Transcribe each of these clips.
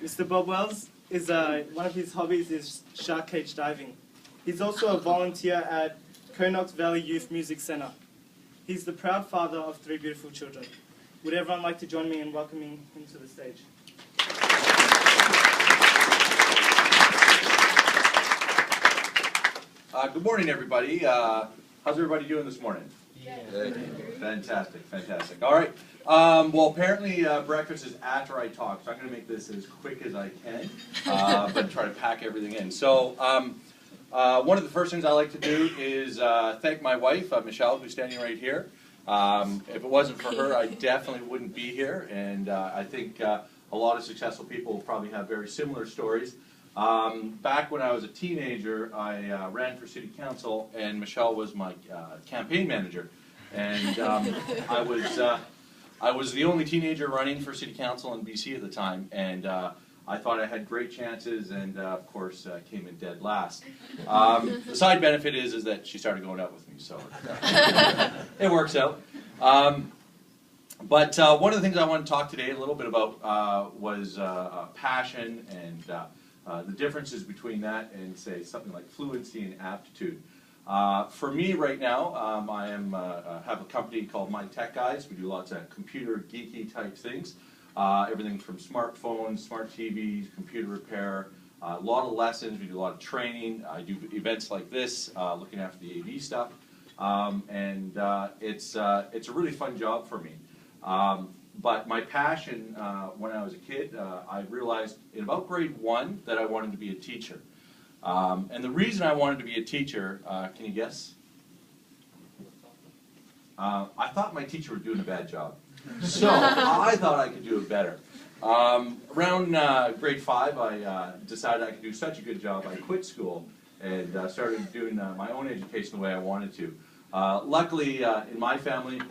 Mr. Bob Wells is one of his hobbies is shark cage diving. He's also a volunteer at Keynote Valley Youth Music Center. He's the proud father of 3 beautiful children. Would everyone like to join me in welcoming him to the stage? Good morning, everybody. How's everybody doing this morning? Yeah. Fantastic, fantastic. All right. Well, apparently breakfast is after I talk, so I'm going to make this as quick as I can, but try to pack everything in. So one of the first things I like to do is thank my wife, Michelle, who's standing right here. If it wasn't for her, I definitely wouldn't be here, and I think a lot of successful people will probably have very similar stories. Back when I was a teenager, I ran for city council, and Michelle was my campaign manager. And I was the only teenager running for city council in BC at the time, and I thought I had great chances, and of course came in dead last. The side benefit is that she started going out with me, so it works out. But one of the things I want to talk today a little bit about was passion and the differences between that and, say, something like fluency and aptitude. For me right now, I have a company called My Tech Guys. We do lots of computer geeky type things. Everything from smartphones, smart TVs, computer repair, a lot of lessons. We do a lot of training. I do events like this, looking after the AV stuff. And it's a really fun job for me. But my passion, when I was a kid, I realized in about grade 1 that I wanted to be a teacher. And the reason I wanted to be a teacher, can you guess? I thought my teacher was doing a bad job. So I thought I could do it better. Around grade 5, I decided I could do such a good job, I quit school and started doing my own education the way I wanted to. Luckily, in my family,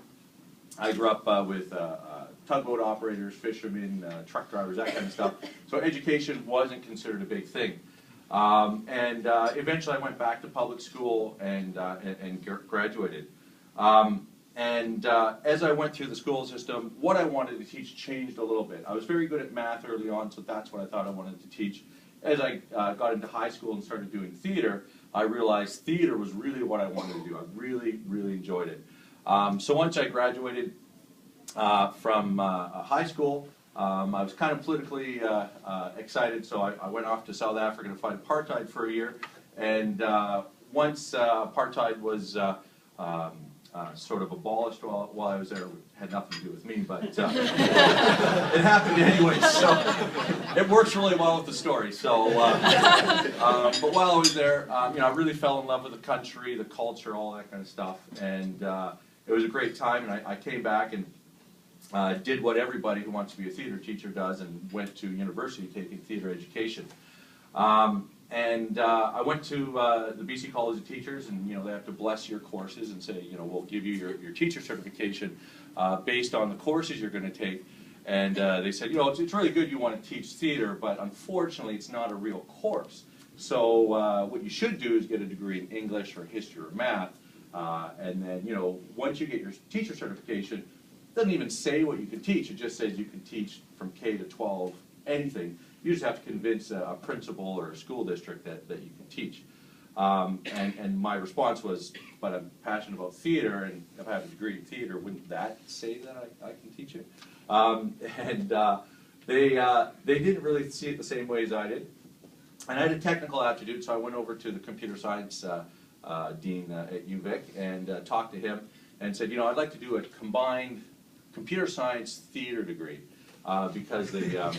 I grew up with tugboat operators, fishermen, truck drivers, that kind of stuff. So education wasn't considered a big thing. And eventually I went back to public school and graduated. As I went through the school system, what I wanted to teach changed a little bit. I was very good at math early on, so that's what I thought I wanted to teach. As I got into high school and started doing theater, I realized theater was really what I wanted to do. I really, really enjoyed it. So once I graduated from high school, I was kind of politically excited, so I went off to South Africa to fight apartheid for a year. And once apartheid was sort of abolished while I was there, it had nothing to do with me, but it happened anyway, so it works really well with the story. So, but while I was there, I really fell in love with the country, the culture, all that kind of stuff, and it was a great time. And I came back and did what everybody who wants to be a theater teacher does, and went to university taking theater education. I went to the BC College of Teachers, and they have to bless your courses and say, we'll give you your teacher certification based on the courses you're going to take. And they said, it's really good you want to teach theater, but unfortunately it's not a real course. So what you should do is get a degree in English or history or math, and then once you get your teacher certification, it doesn't even say what you can teach. It just says you can teach from K to 12 anything. You just have to convince a principal or a school district that you can teach. And my response was, but I'm passionate about theater, and if I have a degree in theater, wouldn't that say that I can teach it? They didn't really see it the same way as I did. And I had a technical aptitude, so I went over to the computer science dean at UVic and talked to him and said, I'd like to do a combined computer science theater degree. Because the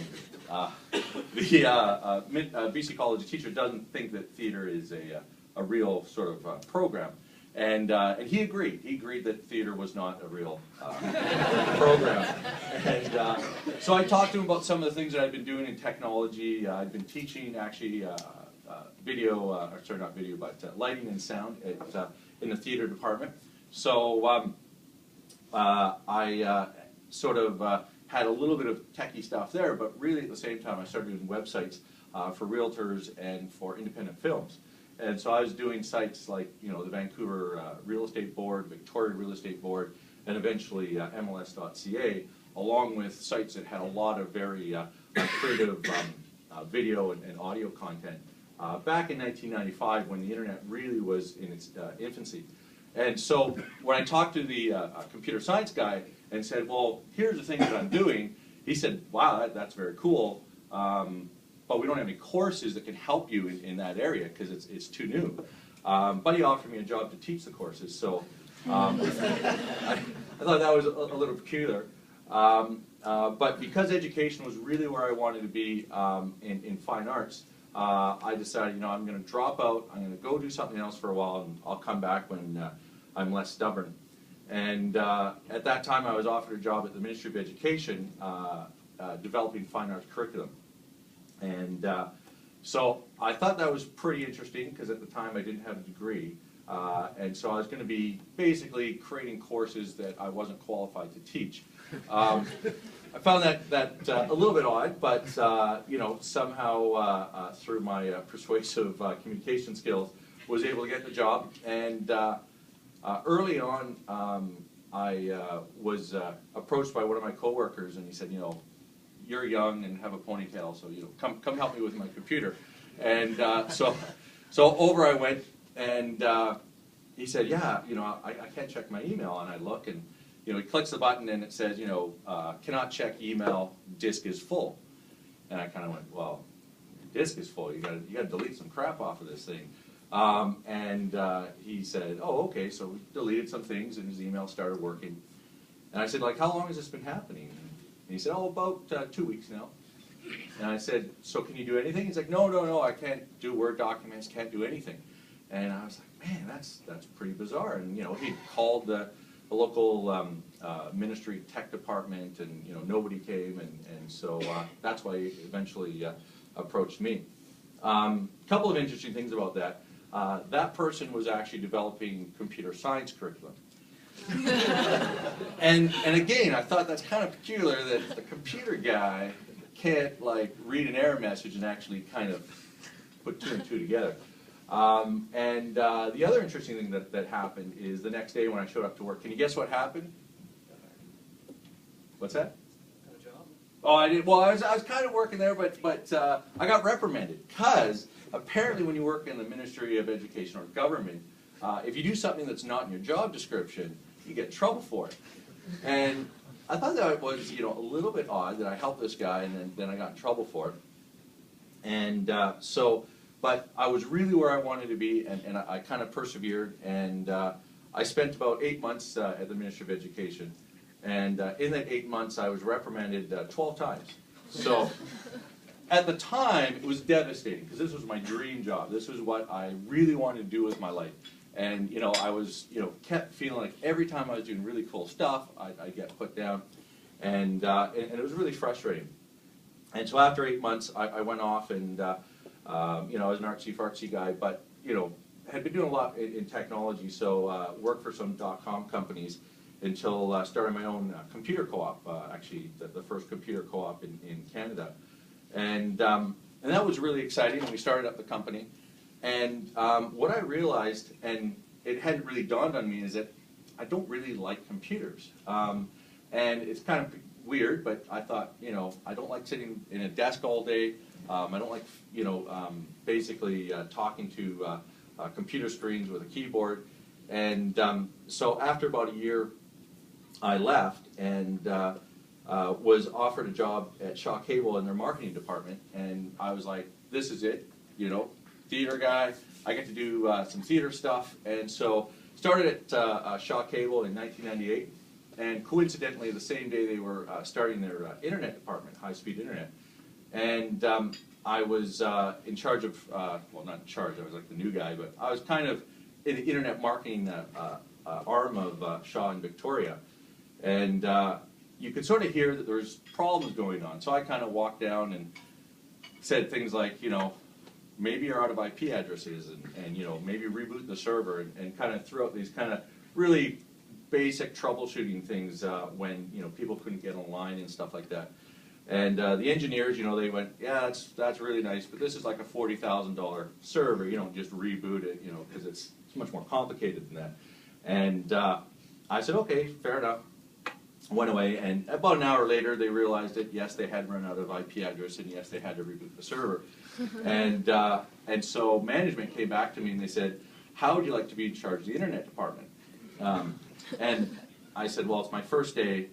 BC College of Teachers doesn't think that theater is a real sort of program, and he agreed. He agreed that theater was not a real program, and so I talked to him about some of the things that I'd been doing in technology. I'd been teaching actually lighting and sound in the theater department. So I sort of had a little bit of techie stuff there, but really at the same time I started doing websites for realtors and for independent films. And so I was doing sites like the Vancouver Real Estate Board, Victoria Real Estate Board, and eventually MLS.ca, along with sites that had a lot of very creative video and audio content back in 1995 when the internet really was in its infancy. And so when I talked to the computer science guy and said, well, here's the thing that I'm doing, he said, wow, that's very cool, but we don't have any courses that can help you in that area because it's too new. But he offered me a job to teach the courses, so I thought that was a little peculiar. But because education was really where I wanted to be in fine arts, I decided, you know, I'm going to drop out, I'm going to go do something else for a while, and I'll come back when I'm less stubborn. And at that time, I was offered a job at the Ministry of Education developing fine arts curriculum. And so I thought that was pretty interesting because at the time I didn't have a degree. And so I was going to be basically creating courses that I wasn't qualified to teach. I found that a little bit odd, but you know, somehow through my persuasive communication skills, was able to get the job. And early on, I was approached by one of my coworkers, and he said, you know, you're young and have a ponytail, so you know, come help me with my computer. And so over I went, and he said, yeah, you know, I can't check my email, and I look, and you know, he clicks the button, and it says, you know, cannot check email, disk is full. And I kind of went, well, disk is full. You got to delete some crap off of this thing. And he said, oh, okay. So we deleted some things, and his email started working. And I said, like, how long has this been happening? And he said, oh, about 2 weeks now. And I said, so can you do anything? He's like, no, I can't do Word documents, can't do anything. And I was like, man, that's pretty bizarre. And you know, he called the local ministry tech department, and you know, nobody came, and so that's why he eventually approached me. Couple of interesting things about that. That person was actually developing computer science curriculum. and again, I thought that's kind of peculiar that the computer guy can't like read an error message and actually kind of put two and two together. And the other interesting thing that happened is the next day when I showed up to work. Can you guess what happened? What's that? Got a job? Oh, I did. Well, I was kind of working there, but I got reprimanded because apparently when you work in the Ministry of Education or government, if you do something that's not in your job description, you get in trouble for it. And I thought that was, you know, a little bit odd that I helped this guy and then I got in trouble for it. And but I was really where I wanted to be, and I kind of persevered, and I spent about 8 months at the Ministry of Education. And in that 8 months, I was reprimanded 12 times. So at the time, it was devastating, because this was my dream job. This was what I really wanted to do with my life. And, you know, I was, you know, kept feeling like every time I was doing really cool stuff, I'd get put down. And it was really frustrating. And so after 8 months, I went off and, you know, I was an artsy-fartsy guy, but, you know, had been doing a lot in technology, so worked for some .com companies until starting my own computer co-op, actually the first computer co-op in Canada. And that was really exciting, and we started up the company. And what I realized, and it hadn't really dawned on me, is that I don't really like computers. And it's kind of weird, but I thought, you know, I don't like sitting in a desk all day. I don't like, you know, basically talking to computer screens with a keyboard. And so after about a year, I left and was offered a job at Shaw Cable in their marketing department. And I was like, this is it, you know, theater guy. I get to do some theater stuff. And so started at Shaw Cable in 1998. And coincidentally, the same day they were starting their internet department, high-speed internet. And I was in charge of, well, not in charge, I was like the new guy, but I was kind of in the internet marketing arm of Shaw in Victoria. And you could sort of hear that there was problems going on. So I kind of walked down and said things like, you know, maybe you're out of IP addresses and you know, maybe reboot the server and kind of threw out these kind of really basic troubleshooting things when, you know, people couldn't get online and stuff like that. And the engineers, you know, they went, yeah, that's really nice, but this is like a $40,000 server. You don't just reboot it, you know, because it's much more complicated than that. And I said, okay, fair enough. went away, and about an hour later, they realized that yes, they had run out of IP address, and yes, they had to reboot the server. And so management came back to me and they said, "How would you like to be in charge of the internet department?" And I said, "Well, it's my first day.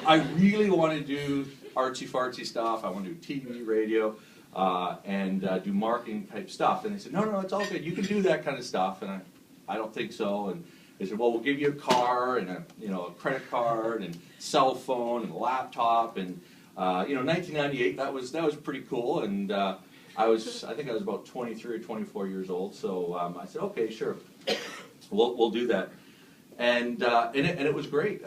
I really want to do artsy-fartsy stuff. I want to do TV, radio, and do marketing type stuff." And they said, no, it's all good. You can do that kind of stuff. And I don't think so. And they said, "Well, we'll give you a car and a credit card and cell phone and a laptop." And 1998, that was pretty cool. And I think I was about 23 or 24 years old. So I said, "Okay, sure, we'll do that." And it was great.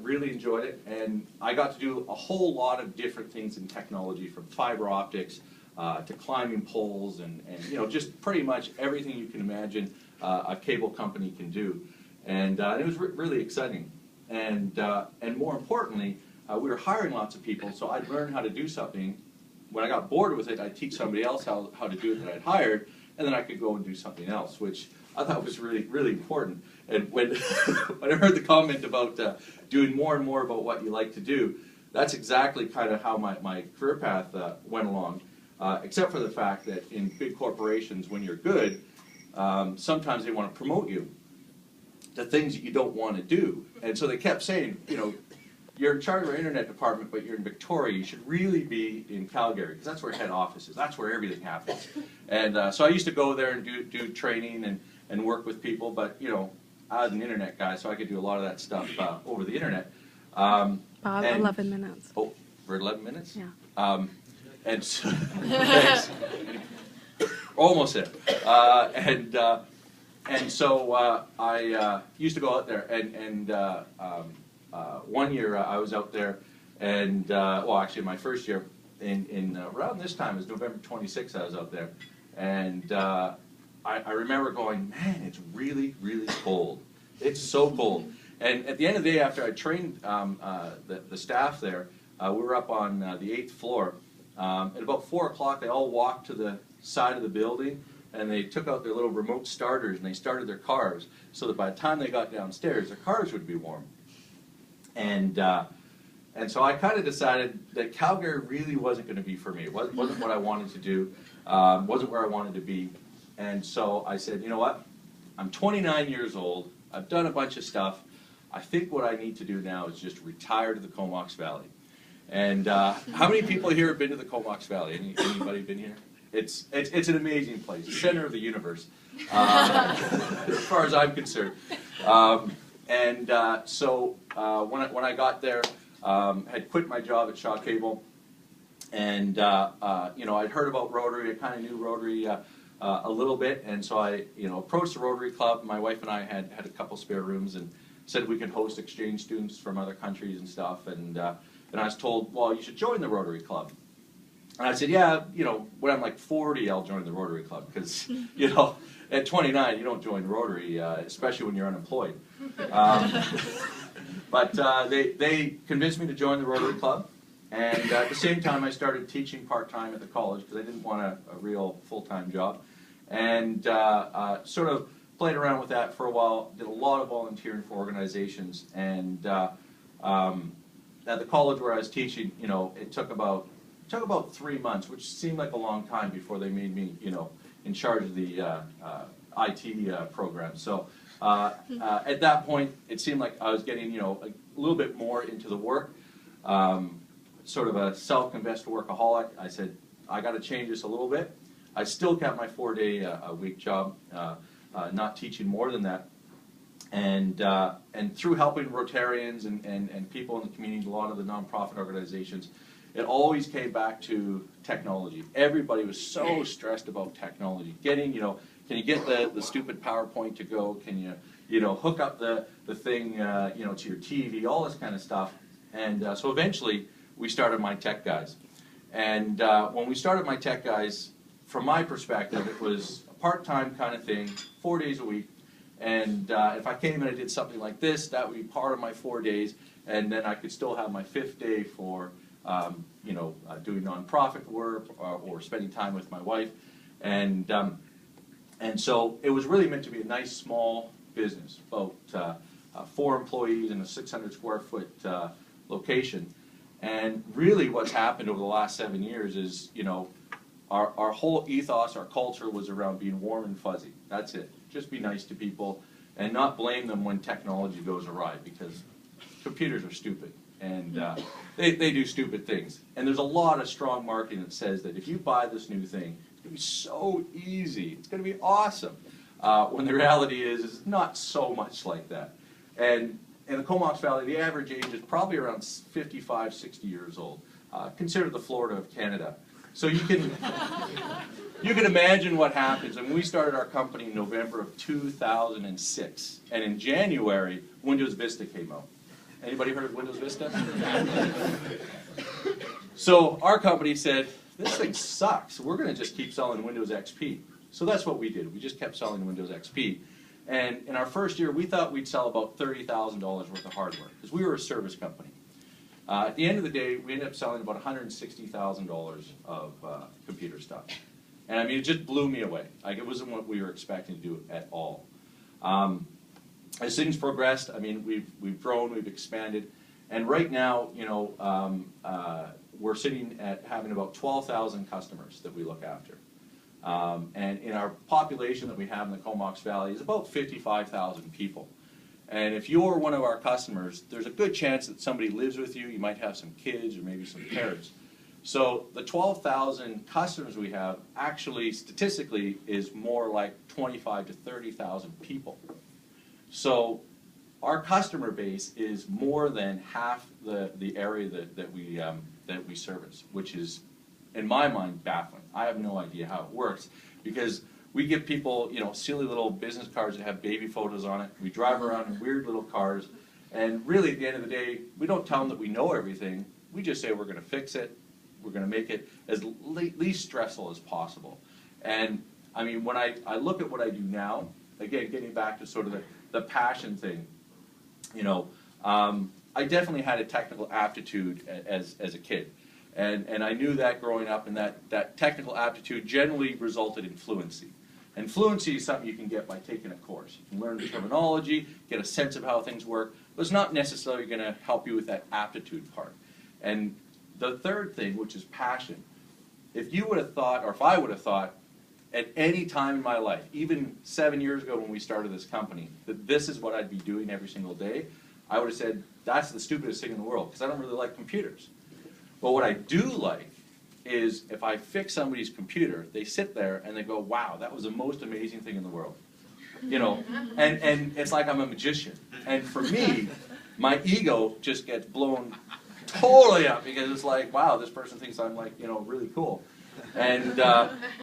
Really enjoyed it, and I got to do a whole lot of different things in technology, from fiber optics to climbing poles, and just pretty much everything you can imagine a cable company can do. And it was really exciting. And more importantly, we were hiring lots of people, so I'd learn how to do something. When I got bored with it, I'd teach somebody else how to do it that I'd hired, and then I could go and do something else, which I thought was really, really important. And when I heard the comment about doing more and more about what you like to do, that's exactly kind of how my career path went along, except for the fact that in big corporations, when you're good, sometimes they want to promote you to things that you don't want to do. And so they kept saying, "You're in charge of our internet department, but you're in Victoria. You should really be in Calgary, because that's where head office is. That's where everything happens." And so I used to go there and do training and work with people, but I was an internet guy, so I could do a lot of that stuff over the internet. About 11 minutes. Oh, for 11 minutes? Yeah. And so, thanks. Almost there. And so I used to go out there, and one year I was out there, and actually my first year, in around this time, it was November 26th, I was out there, and I remember going, "Man, it's really, really cold. It's so cold." And at the end of the day, after I trained the staff there, we were up on the 8th floor. At about 4 o'clock, they all walked to the side of the building, and they took out their little remote starters, and they started their cars, so that by the time they got downstairs, their cars would be warm. And so I kind of decided that Calgary really wasn't going to be for me. It wasn't what I wanted to do. Wasn't where I wanted to be. And so I said, "You know what? I'm 29 years old. I've done a bunch of stuff. I think what I need to do now is just retire to the Comox Valley." And how many people here have been to the Comox Valley? Anybody been here? It's an amazing place, the center of the universe, as far as I'm concerned. So when I got there, had quit my job at Shaw Cable, and I'd heard about Rotary. I kind of knew Rotary a little bit, and so I approached the Rotary Club. My wife and I had a couple spare rooms, and said we could host exchange students from other countries and stuff. And I was told, "Well, you should join the Rotary Club." And I said, "Yeah, when I'm like 40, I'll join the Rotary Club, because at 29 you don't join Rotary, especially when you're unemployed." But they convinced me to join the Rotary Club. And at the same time, I started teaching part-time at the college, because I didn't want a real full-time job. And sort of played around with that for a while, did a lot of volunteering for organizations. And at the college where I was teaching, it took about 3 months, which seemed like a long time, before they made me, in charge of the IT program. So at that point, it seemed like I was getting, a little bit more into the work. Sort of a self-confessed workaholic. I said, I got to change this a little bit. I still kept my 4-day-a-week job, not teaching more than that. And through helping Rotarians and people in the community, a lot of the nonprofit organizations, it always came back to technology. Everybody was so stressed about technology. Getting, can you get the stupid PowerPoint to go? Can you, hook up the thing, to your TV? All this kind of stuff. And so eventually, we started My Tech Guys. And when we started My Tech Guys, from my perspective, it was a part-time kind of thing, 4 days a week. And if I came and I did something like this, that would be part of my 4 days. And then I could still have my 5th day for, doing nonprofit work or spending time with my wife. And so it was really meant to be a nice, small business, about 4 employees in a 600 square foot location. And really what's happened over the last 7 years is, you know, our whole ethos, our culture was around being warm and fuzzy. That's it. Just be nice to people and not blame them when technology goes awry, because computers are stupid and they do stupid things. And there's a lot of strong marketing that says that if you buy this new thing, it's going to be so easy. It's going to be awesome. When the reality is it's not so much like that. And in the Comox Valley, the average age is probably around 55, 60 years old. Consider the Florida of Canada. So you can imagine what happens. And we started our company in November of 2006. And in January, Windows Vista came out. Anybody heard of Windows Vista? So our company said, this thing sucks. We're going to just keep selling Windows XP. So that's what we did. We just kept selling Windows XP. And in our first year, we thought we'd sell about $30,000 worth of hardware, because we were a service company. At the end of the day, we ended up selling about $160,000 of computer stuff. And I mean, it just blew me away. Like, it wasn't what we were expecting to do at all. As things progressed, I mean, we've grown, we've expanded. And right now, you know, we're sitting at having about 12,000 customers that we look after. And in our population that we have in the Comox Valley is about 55,000 people. And if you're one of our customers, there's a good chance that somebody lives with you. You might have some kids or maybe some parents. So the 12,000 customers we have actually statistically is more like 25 to 30,000 people. So our customer base is more than half the area that we service, which is, in my mind, baffling. I have no idea how it works, because we give people, you know, silly little business cards that have baby photos on it. We drive around in weird little cars, and really at the end of the day, we don't tell them that we know everything. We just say we're going to fix it. We're going to make it as least stressful as possible. And I mean, when I look at what I do now, again, getting back to sort of the passion thing, you know, I definitely had a technical aptitude as a kid. And I knew that growing up, and that technical aptitude generally resulted in fluency. And fluency is something you can get by taking a course. You can learn the terminology, get a sense of how things work, but it's not necessarily going to help you with that aptitude part. And the third thing, which is passion, if you would have thought, or if I would have thought, at any time in my life, even 7 years ago when we started this company, that this is what I'd be doing every single day, I would have said, that's the stupidest thing in the world, because I don't really like computers. But what I do like is if I fix somebody's computer, they sit there and they go, wow, that was the most amazing thing in the world. You know, and it's like I'm a magician. And for me, my ego just gets blown totally up, because it's like, wow, this person thinks I'm, like, you know, really cool. And